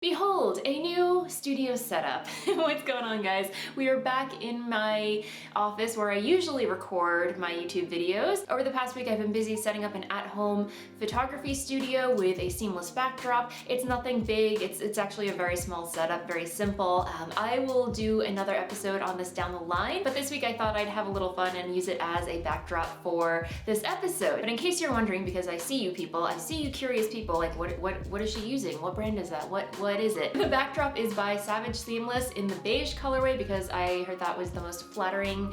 Behold, a new studio setup. What's going on, guys? We are back in my office where I usually record my YouTube videos. Over the past week, I've been busy setting up an at-home photography studio with a seamless backdrop. It's nothing big. It's actually a very small setup, very simple. I will do another episode on this down the line, but this week I thought I'd have a little fun and use it as a backdrop for this episode. But in case you're wondering, because I see you people, I see you curious people, like what is she using? What brand is that? What is it? The backdrop is by Savage Seamless in the beige colorway because I heard that was the most flattering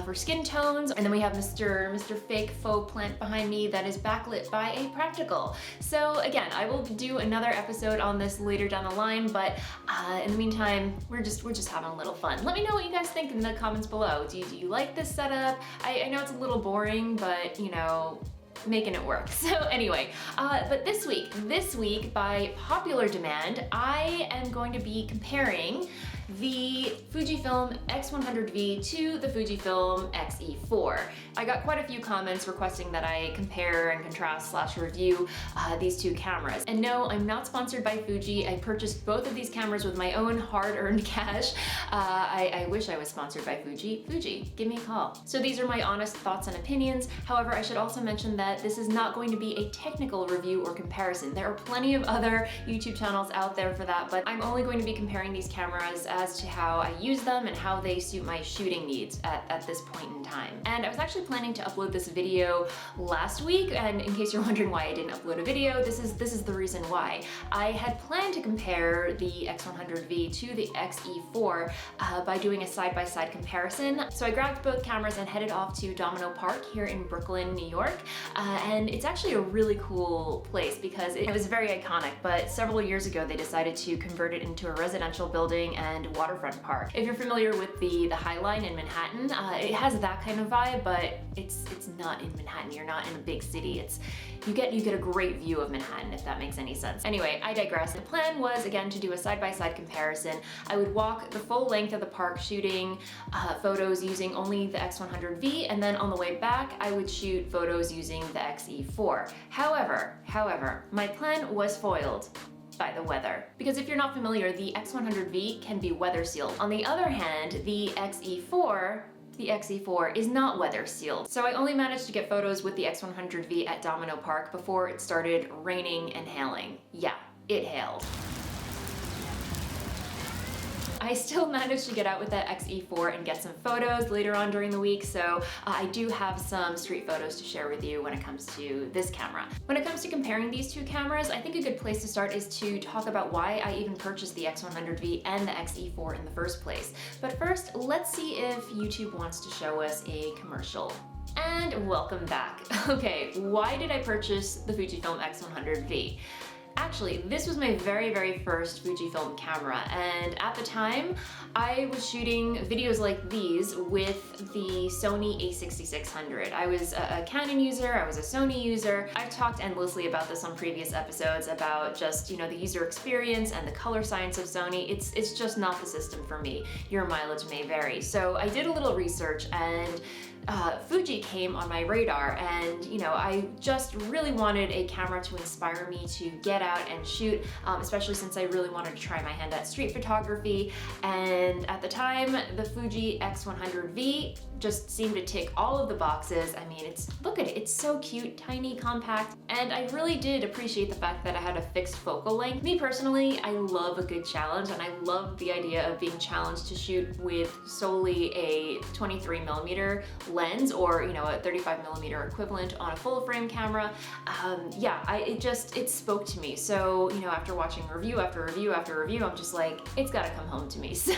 for skin tones. And then we have Mr. Fake Faux Plant behind me that is backlit by a practical. So again, I will do another episode on this later down the line, but in the meantime, we're just having a little fun. Let me know what you guys think in the comments below. Do you like this setup? I know it's a little boring, but you know, making it work. So anyway, but this week by popular demand, I am going to be comparing the Fujifilm X100V to the Fujifilm XE4. I got quite a few comments requesting that I compare and contrast / review these two cameras. And no, I'm not sponsored by Fuji. I purchased both of these cameras with my own hard-earned cash. I wish I was sponsored by Fuji. Fuji, give me a call. So these are my honest thoughts and opinions. However, I should also mention that this is not going to be a technical review or comparison. There are plenty of other YouTube channels out there for that, but I'm only going to be comparing these cameras as to how I use them and how they suit my shooting needs at this point in time. And I was actually planning to upload this video last week, and in case you're wondering why I didn't upload a video, this is the reason why. I had planned to compare the X100V to the XE4 by doing a side-by-side comparison. So I grabbed both cameras and headed off to Domino Park here in Brooklyn, New York. And it's actually a really cool place because it was very iconic, but several years ago they decided to convert it into a residential building and waterfront park. If you're familiar with the High Line in Manhattan, it has that kind of vibe, but it's not in Manhattan. You're not in a big city. You get a great view of Manhattan, if that makes any sense. Anyway, I digress. The plan was, again, to do a side-by-side comparison. I would walk the full length of the park shooting photos using only the X100V, and then on the way back, I would shoot photos using the XE4. However, my plan was foiled by the weather. Because if you're not familiar, the X100V can be weather sealed. On the other hand, the XE4 is not weather sealed. So I only managed to get photos with the X100V at Domino Park before it started raining and hailing. Yeah, it hailed. I still managed to get out with that XE4 and get some photos later on during the week, so I do have some street photos to share with you when it comes to this camera. When it comes to comparing these two cameras, I think a good place to start is to talk about why I even purchased the X100V and the XE4 in the first place. But first, let's see if YouTube wants to show us a commercial. And welcome back. Okay, why did I purchase the Fujifilm X100V? Actually, this was my very first Fujifilm camera, and at the time, I was shooting videos like these with the Sony a6600. I was a Canon user, I was a Sony user. I've talked endlessly about this on previous episodes about just, you know, the user experience and the color science of Sony. It's just not the system for me. Your mileage may vary. So I did a little research, and Fuji came on my radar, and you know, I just really wanted a camera to inspire me to get out and shoot, especially since I really wanted to try my hand at street photography. And at the time, the Fuji X100V just seemed to tick all of the boxes. I mean, look at it, it's so cute, tiny, compact, and I really did appreciate the fact that I had a fixed focal length. Me personally, I love a good challenge, and I love the idea of being challenged to shoot with solely a 23mm lens, or you know, a 35mm equivalent on a full frame camera. Yeah, it spoke to me. So you know, after watching review after review after review, I'm just like, it's gotta come home to me. So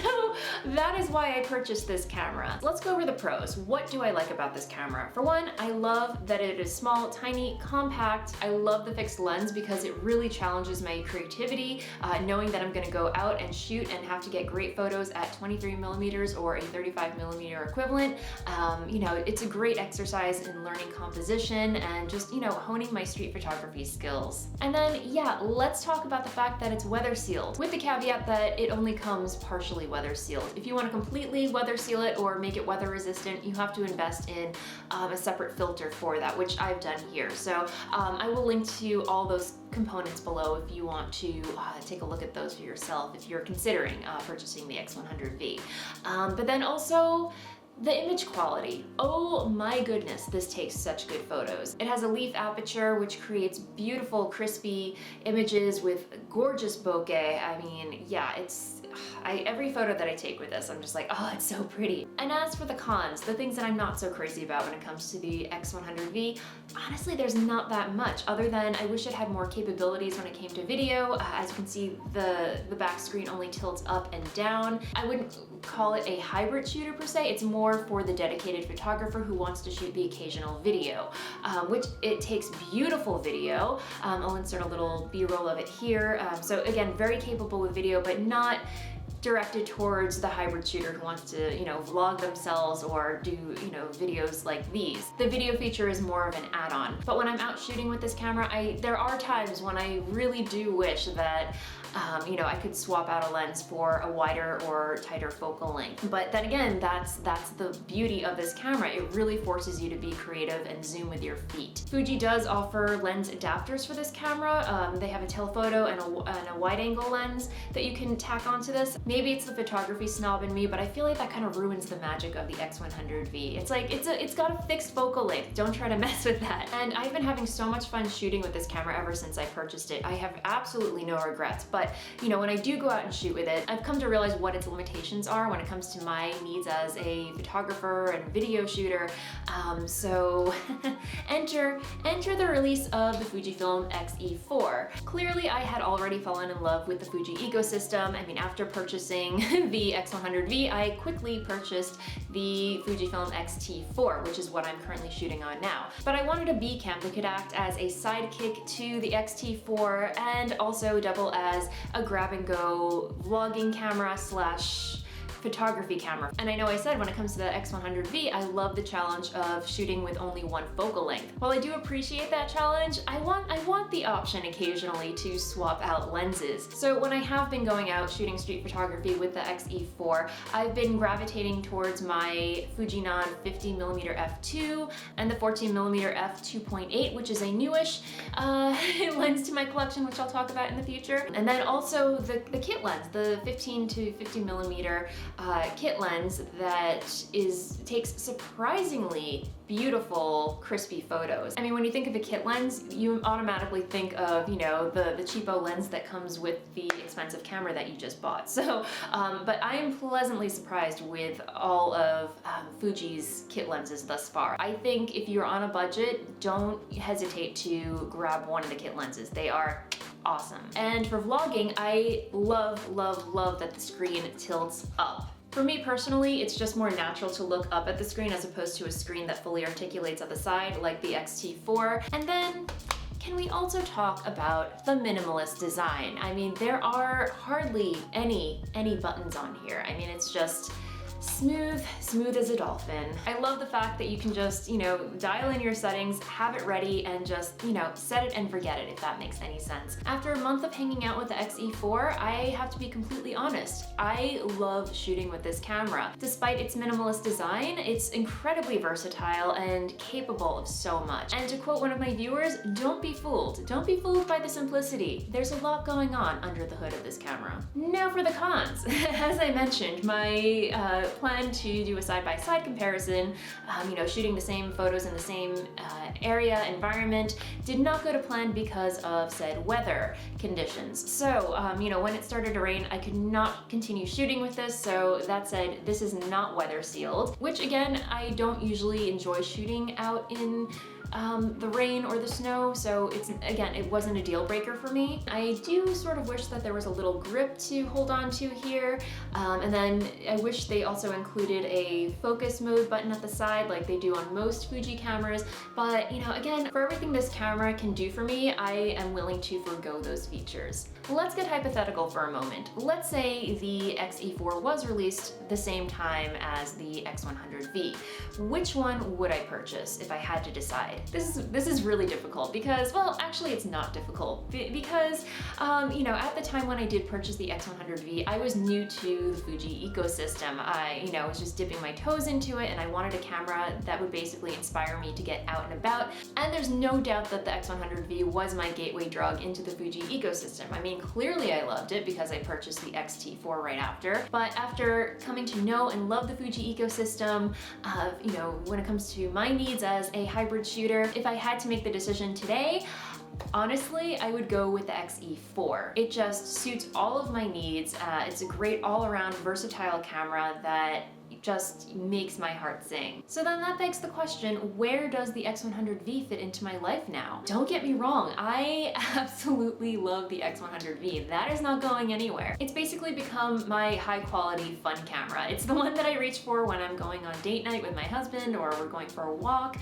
that is why I purchased this camera. Let's go over the pros. What do I like about this camera? For one, I love that it is small, tiny, compact. I love the fixed lens because it really challenges my creativity, knowing that I'm gonna go out and shoot and have to get great photos at 23mm or a 35mm equivalent. You know, it's a great exercise in learning composition and just, you know, honing my street photography skills. And then, yeah, let's talk about the fact that it's weather sealed, with the caveat that it only comes partially weather sealed. If you want to completely weather seal it or make it weather resistant, you have to invest in a separate filter for that, which I've done here. So I will link to all those components below if you want to take a look at those for yourself if you're considering purchasing the X100V. But then also, the image quality. Oh my goodness, this takes such good photos. It has a leaf aperture, which creates beautiful, crispy images with gorgeous bokeh. I mean, yeah, every photo that I take with this, I'm just like, oh, it's so pretty. And as for the cons, the things that I'm not so crazy about when it comes to the X100V, honestly, there's not that much, other than I wish it had more capabilities when it came to video. As you can see, the back screen only tilts up and down. I wouldn't call it a hybrid shooter per se, it's more for the dedicated photographer who wants to shoot the occasional video, which it takes beautiful video. I'll insert a little B-roll of it here. So again, very capable with video, but not directed towards the hybrid shooter who wants to, you know, vlog themselves or do, you know, videos like these. The video feature is more of an add-on. But when I'm out shooting with this camera, there are times when I really do wish that you know, I could swap out a lens for a wider or tighter focal length. But then again, that's the beauty of this camera. It really forces you to be creative and zoom with your feet. Fuji does offer lens adapters for this camera. They have a telephoto and a wide angle lens that you can tack onto this. Maybe it's the photography snob in me, but I feel like that kind of ruins the magic of the X100V. It's like, it's got a fixed focal length. Don't try to mess with that. And I've been having so much fun shooting with this camera ever since I purchased it. I have absolutely no regrets, but you know, when I do go out and shoot with it, I've come to realize what its limitations are when it comes to my needs as a photographer and video shooter. So enter the release of the Fujifilm X-E4. Clearly, I had already fallen in love with the Fuji ecosystem. I mean, after purchasing the X100V, I quickly purchased the Fujifilm X-T4, which is what I'm currently shooting on now. But I wanted a B cam that could act as a sidekick to the X-T4 and also double as a grab-and-go vlogging camera slash photography camera. And I know I said when it comes to the X100V, I love the challenge of shooting with only one focal length. While I do appreciate that challenge, I want the option occasionally to swap out lenses. So when I have been going out shooting street photography with the X-E4, I've been gravitating towards my Fujinon 50mm f2 and the 14mm f2.8, which is a newish lens to my collection, which I'll talk about in the future. And then also the kit lens, the 15 to 50mm kit lens that takes surprisingly beautiful, crispy photos. I mean, when you think of a kit lens, you automatically think of, you know, the cheapo lens that comes with the expensive camera that you just bought. So, but I am pleasantly surprised with all of Fuji's kit lenses thus far. I think if you're on a budget, don't hesitate to grab one of the kit lenses. They are awesome. And for vlogging, I love that the screen tilts up. For me personally, it's just more natural to look up at the screen as opposed to a screen that fully articulates at the side like the X-T4. And then, can we also talk about the minimalist design? I mean, there are hardly any buttons on here. I mean, it's just smooth as a dolphin. I love the fact that you can just, you know, dial in your settings, have it ready, and just, you know, set it and forget it, if that makes any sense. After a month of hanging out with the X-E4, I have to be completely honest. I love shooting with this camera. Despite its minimalist design, it's incredibly versatile and capable of so much. And to quote one of my viewers, don't be fooled. Don't be fooled by the simplicity. There's a lot going on under the hood of this camera. Now for the cons. As I mentioned, my plan to do a side-by-side comparison, you know, shooting the same photos in the same area, environment, did not go to plan because of said weather conditions. So, you know, when it started to rain, I could not continue shooting with this, so that said, this is not weather sealed, which again, I don't usually enjoy shooting out in the rain or the snow, so it wasn't a deal breaker for me. I do sort of wish that there was a little grip to hold on to here, and then I wish they also included a focus mode button at the side like they do on most Fuji cameras, but you know, again, for everything this camera can do for me, I am willing to forego those features. Let's get hypothetical for a moment. Let's say the XE4 was released the same time as the X100V. Which one would I purchase if I had to decide? This is really difficult because, well, actually it's not difficult because, you know, at the time when I did purchase the X100V, I was new to the Fuji ecosystem. I was just dipping my toes into it, and I wanted a camera that would basically inspire me to get out and about. And there's no doubt that the X100V was my gateway drug into the Fuji ecosystem. I mean, clearly I loved it because I purchased the X-E4 right after. But after coming to know and love the Fuji ecosystem, you know, when it comes to my needs as a hybrid shooter, if I had to make the decision today, honestly, I would go with the XE4. It just suits all of my needs. It's a great all-around versatile camera that just makes my heart sing. So then that begs the question, where does the X100V fit into my life now? Don't get me wrong, I absolutely love the X100V. That is not going anywhere. It's basically become my high quality fun camera. It's the one that I reach for when I'm going on date night with my husband or we're going for a walk,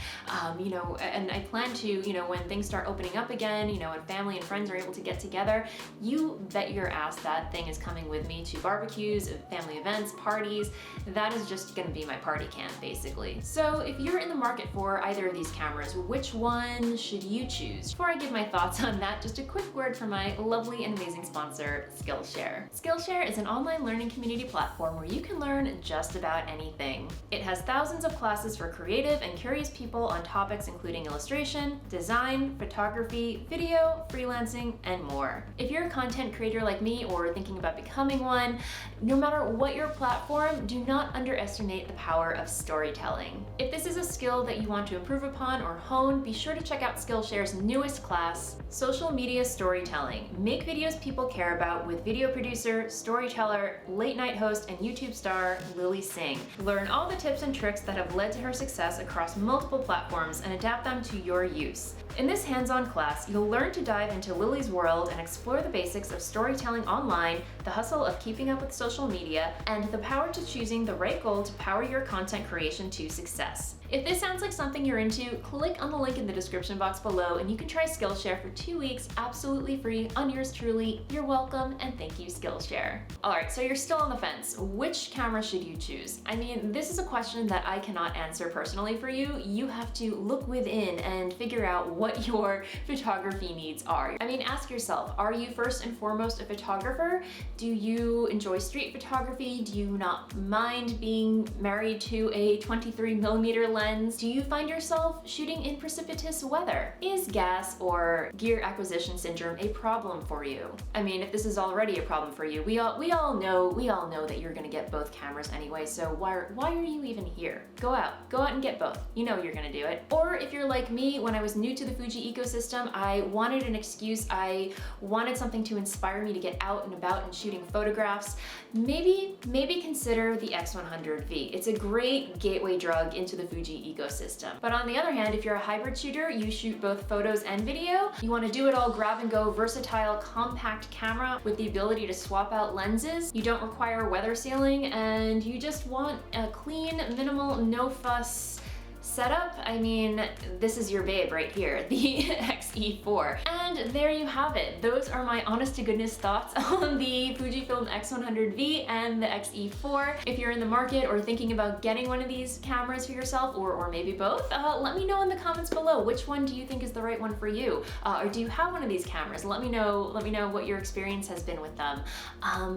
you know, and I plan to, you know, when things start opening up again, you know, and family and friends are able to get together, you bet your ass that thing is coming with me to barbecues, family events, parties. That is just gonna be my party cam, basically. So if you're in the market for either of these cameras, which one should you choose? Before I give my thoughts on that, just a quick word from my lovely and amazing sponsor, Skillshare. Skillshare is an online learning community platform where you can learn just about anything. It has thousands of classes for creative and curious people on topics including illustration, design, photography, video, freelancing, and more. If you're a content creator like me or thinking about becoming one, no matter what your platform, do not underestimate the power of storytelling. If this is a skill that you want to improve upon or hone, be sure to check out Skillshare's newest class, Social Media Storytelling. Make videos people care about with video producer, storyteller, late night host, and YouTube star Lily Singh. Learn all the tips and tricks that have led to her success across multiple platforms and adapt them to your use. In this hands-on class, you'll learn to dive into Lily's world and explore the basics of storytelling online, the hustle of keeping up with social media, and the power to choosing the right goal to power your content creation to success. If this sounds like something you're into, click on the link in the description box below and you can try Skillshare for 2 weeks absolutely free on yours truly. You're welcome, and thank you, Skillshare. Alright, so you're still on the fence. Which camera should you choose? I mean, this is a question that I cannot answer personally for you. You have to look within and figure out what your photography needs are. I mean, ask yourself, are you first and foremost a photographer? Do you enjoy street photography? Do you not mind being married to a 23mm lens? Do you find yourself shooting in precipitous weather? Is gas or gear acquisition syndrome a problem for you? I mean, if this is already a problem for you, we all know that you're gonna get both cameras anyway, so why are you even here? Go out and get both. You know you're gonna do it. Or if you're like me, when I was new to the Fuji ecosystem, I wanted an excuse. I wanted something to inspire me to get out and about and shooting photographs. Maybe consider the X100V. It's a great gateway drug into the Fuji ecosystem. But on the other hand, if you're a hybrid shooter, you shoot both photos and video, you want to do it all grab and go versatile compact camera with the ability to swap out lenses, you don't require weather sealing, and you just want a clean, minimal, no fuss setup, I mean, this is your babe right here, the XE4. And there you have it. Those are my honest to goodness thoughts on the Fujifilm X100V and the XE4. If you're in the market or thinking about getting one of these cameras for yourself, or maybe both, let me know in the comments below. Which one do you think is the right one for you? Or do you have one of these cameras? Let me know what your experience has been with them.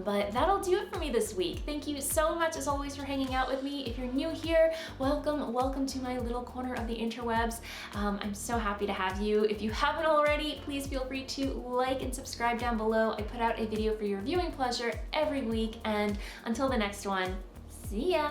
But that'll do it for me this week. Thank you so much as always for hanging out with me. If you're new here, welcome to my little corner of the interwebs. I'm so happy to have you. If you haven't already, please feel free to like and subscribe down below. I put out a video for your viewing pleasure every week, and until the next one, see ya!